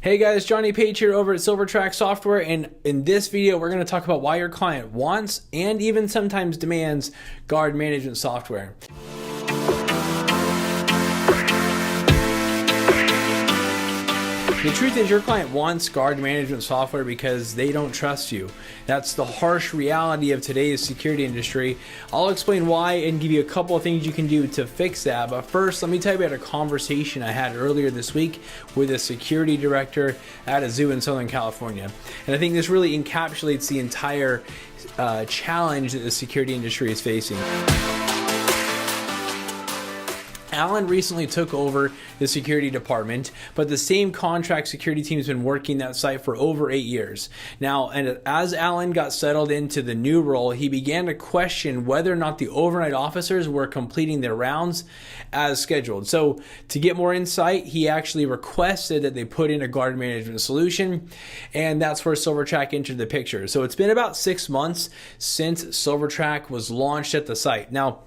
Hey guys, Johnny Page here over at Silvertrac Software, and in this video we're going to talk about why your client wants and even sometimes demands guard management software. The truth is your client wants guard management software because they don't trust you. That's the harsh reality of today's security industry. I'll explain why and give you a couple of things you can do to fix that. But first, let me tell you about a conversation I had earlier this week with a security director at a zoo in Southern California. And I think this really encapsulates the entire challenge that the security industry is facing. Alan recently took over the security department, but the same contract security team has been working that site for over 8 years. Now, and as Alan got settled into the new role, he began to question whether or not the overnight officers were completing their rounds as scheduled. So to get more insight, he actually requested that they put in a guard management solution, and that's where Silvertrac entered the picture. So it's been about 6 months since Silvertrac was launched at the site. Now,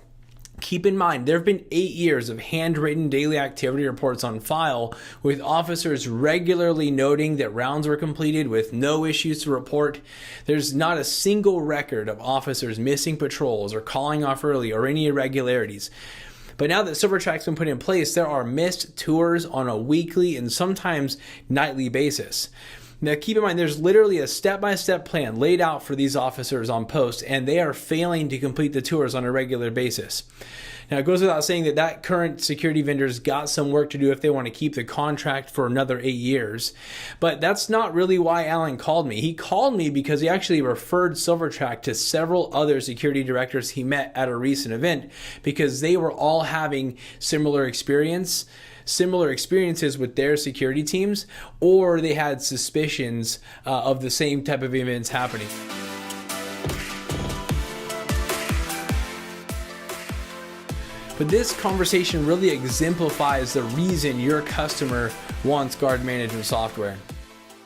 keep in mind, there have been 8 years of handwritten daily activity reports on file with officers regularly noting that rounds were completed with no issues to report. There's not a single record of officers missing patrols or calling off early or any irregularities. But now that Silvertrac's been put in place, there are missed tours on a weekly and sometimes nightly basis. Now keep in mind, there's literally a step-by-step plan laid out for these officers on post, and they are failing to complete the tours on a regular basis. Now it goes without saying that current security vendor's got some work to do if they want to keep the contract for another 8 years. But that's not really why Alan called me. He called me because he actually referred Silvertrac to several other security directors he met at a recent event because they were all having similar experiences with their security teams, or they had suspicions of the same type of events happening. But this conversation really exemplifies the reason your customer wants guard management software.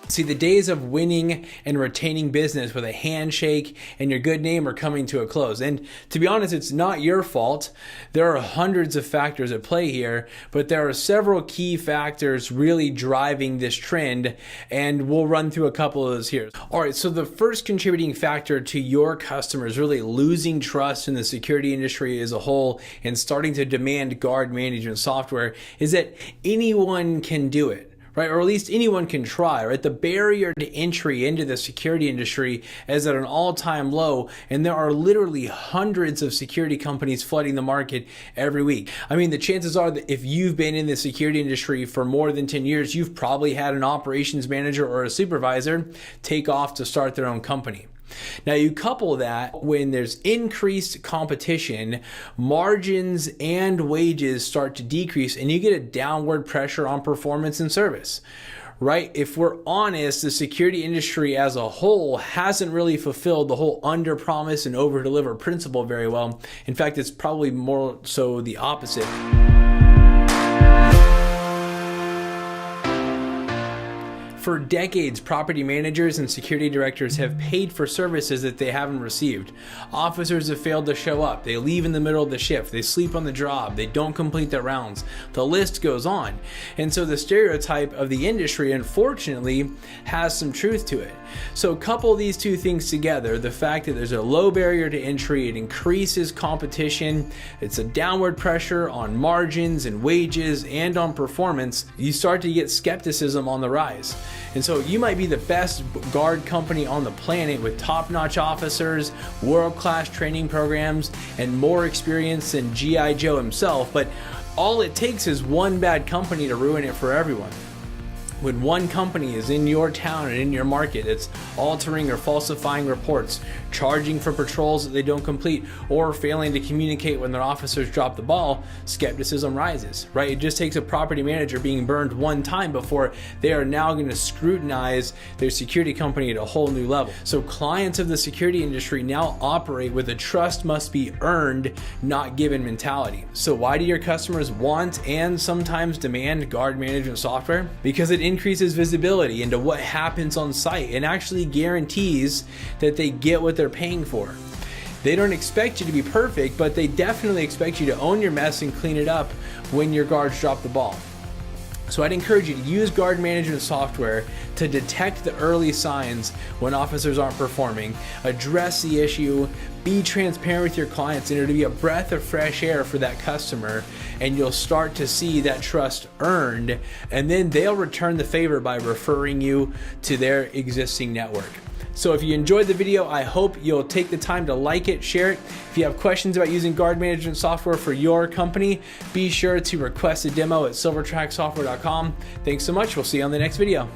See, the days of winning and retaining business with a handshake and your good name are coming to a close. And to be honest, it's not your fault. There are hundreds of factors at play here, but there are several key factors really driving this trend, and we'll run through a couple of those here. All right, so the first contributing factor to your customers really losing trust in the security industry as a whole and starting to demand guard management software is that anyone can do it. Right, or at least anyone can try, right? The barrier to entry into the security industry is at an all-time low, and there are literally hundreds of security companies flooding the market every week. I mean, the chances are that if you've been in the security industry for more than 10 years, you've probably had an operations manager or a supervisor take off to start their own company. Now you couple that when there's increased competition, margins and wages start to decrease, and you get a downward pressure on performance and service. Right? If we're honest, the security industry as a whole hasn't really fulfilled the whole under promise and over deliver principle very well. In fact, it's probably more so the opposite. For decades, property managers and security directors have paid for services that they haven't received. Officers have failed to show up. They leave in the middle of the shift. They sleep on the job. They don't complete their rounds. The list goes on. And so the stereotype of the industry, unfortunately, has some truth to it. So couple these two things together, the fact that there's a low barrier to entry, it increases competition, it's a downward pressure on margins and wages and on performance, you start to get skepticism on the rise. And so you might be the best guard company on the planet with top-notch officers, world-class training programs, and more experience than G.I. Joe himself, but all it takes is one bad company to ruin it for everyone. When one company is in your town and in your market, it's altering or falsifying reports, charging for patrols that they don't complete, or failing to communicate when their officers drop the ball, skepticism rises, right? It just takes a property manager being burned one time before they are now going to scrutinize their security company at a whole new level. So clients of the security industry now operate with a trust must be earned, not given mentality. So why do your customers want and sometimes demand guard management software? Because it increases visibility into what happens on site and actually guarantees that they get what they're paying for. They don't expect you to be perfect, but they definitely expect you to own your mess and clean it up when your guards drop the ball. So I'd encourage you to use guard management software to detect the early signs when officers aren't performing, address the issue, be transparent with your clients, and it'll be a breath of fresh air for that customer, and you'll start to see that trust earned, and then they'll return the favor by referring you to their existing network. So if you enjoyed the video, I hope you'll take the time to like it, share it. If you have questions about using guard management software for your company, be sure to request a demo at silvertracsoftware.com. Thanks so much. We'll see you on the next video.